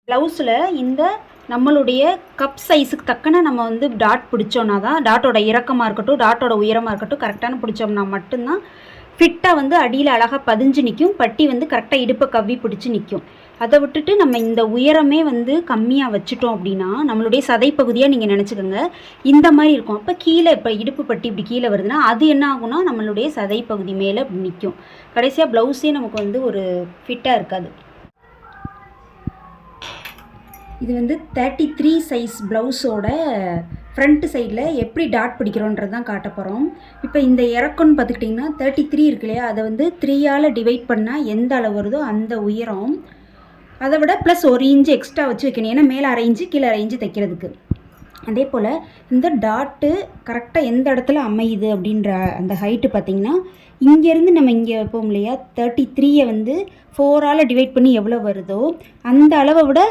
ப்ளவுஸில் இந்த நம்மளுடைய கப் சைஸுக்கு தக்கன நம்ம வந்து டாட் பிடிச்சோன்னா தான் டாட்டோட இறக்கமாக இருக்கட்டும், டாட்டோட உயரமாக இருக்கட்டும் கரெக்டான பிடிச்சோம்னா மட்டும்தான் ஃபிட்டாக வந்து அடியில் அழகாக பதிஞ்சு நிற்கும். பட்டி வந்து கரெக்டாக இடுப்பை கவ்வி பிடிச்சி நிற்கும். அதை விட்டுட்டு நம்ம இந்த உயரமே வந்து கம்மியாக வச்சுட்டோம் அப்படின்னா நம்மளுடைய சதைப்பகுதியாக நீங்கள் நினச்சிக்கோங்க இந்த மாதிரி இருக்கும். அப்போ கீழே இப்போ இடுப்பு பட்டி இப்படி கீழே வருதுன்னா அது என்ன ஆகும்னா நம்மளுடைய சதைப்பகுதி மேலே நிற்கும். கடைசியாக ப்ளவுஸே நமக்கு வந்து ஒரு ஃபிட்டாக இருக்காது. இது வந்து 33 சைஸ் ப்ளவுஸோட ஃப்ரண்ட் சைடில் எப்படி டாட் பிடிக்கிறோன்றது தான் காட்ட போகிறோம். இப்போ இந்த இறக்கம்னு பார்த்துக்கிட்டிங்கன்னா 33 இருக்கு இல்லையா, அதை வந்து 3ஆல் டிவைட் பண்ணால் எந்த அளவு வருதோ அந்த உயரம், அதை விட ப்ளஸ் 1 இன்ச்சு எக்ஸ்ட்ரா வச்சு வைக்கணும். ஏன்னா மேலே 1/2 இன்ச்சு கீழே 1/2 இன்ச்சு தைக்கிறதுக்கு. அதே போல் இந்த டாட்டு கரெக்டாக எந்த இடத்துல அமையுது அப்படின்ற அந்த ஹைட்டு பார்த்திங்கன்னா இங்கேருந்து நம்ம இங்கே வைப்போம் இல்லையா, 33ஐ வந்து 4ஆல் டிவைட் பண்ணி எவ்வளோ வருதோ அந்த அளவை விட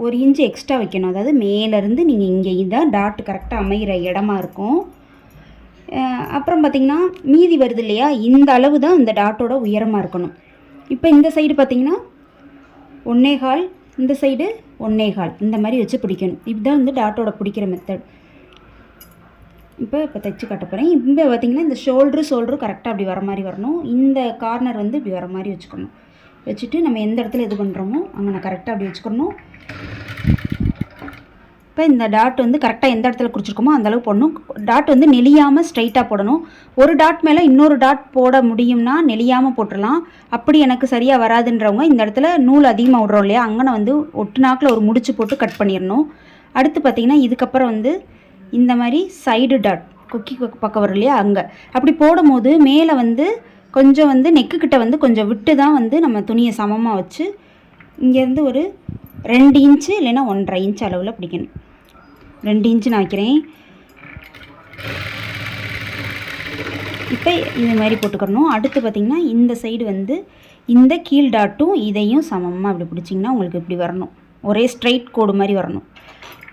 1 இன்ச்சு எக்ஸ்ட்ரா வைக்கணும். அதாவது மேலேருந்து நீங்கள் இங்கே இதான் டாட் கரெக்டாக அமைகிற இடமா இருக்கும். அப்புறம் பார்த்திங்கன்னா மீதி வருது இல்லையா, இந்த அளவு தான் இந்த டாட்டோட உயரமாக இருக்கணும். இப்போ இந்த சைடு பார்த்திங்கன்னா 1.25, இந்த சைடு 1.25, இந்த மாதிரி வச்சு பிடிக்கணும். இதுதான் வந்து டாட்டோட பிடிக்கிற மெத்தட். இப்போ தைச்சு காட்ட போகிறேன். இப்போ பார்த்திங்கன்னா இந்த ஷோல்ட்ரு கரெக்டாக அப்படி வர மாதிரி வரணும். இந்த கார்னர் வந்து இப்படி வர மாதிரி வச்சுக்கணும். வச்சுட்டு நம்ம எந்த இடத்துல இது பண்ணுறோமோ அங்கே நான் கரெக்டாக அப்படி வச்சுக்கணும். இப்போ இந்த டாட் வந்து கரெக்டாக எந்த இடத்துல குறிச்சிருக்கோமோ அந்தளவு போடணும். டாட் வந்து நெளியாமல் ஸ்ட்ரைட்டாக போடணும். ஒரு டாட் மேலே இன்னொரு டாட் போட முடியும்னா நெளியாமல் போட்டுடலாம். அப்படி எனக்கு சரியாக வராதுன்றவங்க இந்த இடத்துல நூல் அதிகமாக விட்றோம் இல்லையா, அங்கே வந்து ஒட்டு நாக்கில் ஒரு முடிச்சு போட்டு கட் பண்ணிடணும். அடுத்து பார்த்திங்கன்னா இதுக்கப்புறம் வந்து இந்த மாதிரி சைடு டாட் கொக்கி பக்கம் வரும் இல்லையா, அங்கே அப்படி போடும்போது மேலே வந்து கொஞ்சம் வந்து நெக்குக்கிட்ட வந்து கொஞ்சம் விட்டு தான் வந்து நம்ம துணியை சமமாக வச்சு இங்கேருந்து ஒரு 2 இன்ச்சு இல்லைன்னா 1.5 இன்ச்சு அளவில் பிடிக்கணும். 2 இன்ச்சு நான் வைக்கிறேன். இப்போ இது மாதிரி போட்டுக்கணும். அடுத்து பார்த்திங்கன்னா இந்த சைடு வந்து இந்த கீழ் டாட்டும் இதையும் சமமாக அப்படி பிடிச்சிங்கன்னா உங்களுக்கு இப்படி வரணும். ஒரே ஸ்ட்ரைட் கோடு மாதிரி வரணும்.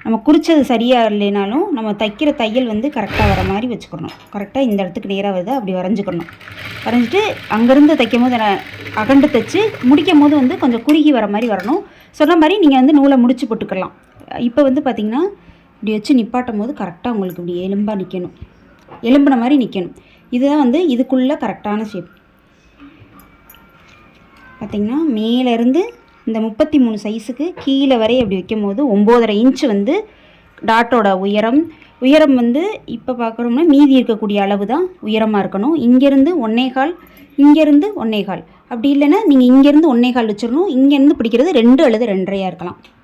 நம்ம குறித்தது சரியாக இல்லைனாலும் நம்ம தைக்கிற தையல் வந்து கரெக்டாக வர மாதிரி வச்சுக்கணும். கரெக்டாக இந்த இடத்துக்கு நேராக வருது அப்படி வரைஞ்சிக்கணும். வரைஞ்சிட்டு அங்கேருந்து தைக்கும் போது நான் அகண்டு தைச்சி முடிக்கும் போது வந்து கொஞ்சம் குறுகி வர மாதிரி வரணும். சொன்ன மாதிரி நீங்கள் வந்து நூலை முடிச்சு போட்டுக்கலாம். இப்போ வந்து பார்த்திங்கன்னா இப்படி வச்சு நிப்பாட்டும் போது கரெக்டாக உங்களுக்கு இப்படி எலும்பாக நிற்கணும், எலும்பின மாதிரி நிற்கணும். இதுதான் வந்து இதுக்குள்ளே கரெக்டான ஷேப். பார்த்திங்கன்னா மேலேருந்து இந்த 33 சைஸுக்கு கீழே வரை அப்படி வைக்கும் போது 9.5 இன்ச்சு வந்து டாட்டோட உயரம் வந்து இப்போ பார்க்குறோம்னா மீதி இருக்கக்கூடிய அளவு தான் உயரமாக இருக்கணும். இங்கேருந்து 1.25, இங்கேருந்து 1.25, அப்படி இல்லைன்னா நீங்கள் இங்கேருந்து 1.25 வச்சிடணும். இங்கேருந்து பிடிக்கிறது 2 அல்லது 2.5 இருக்கலாம்.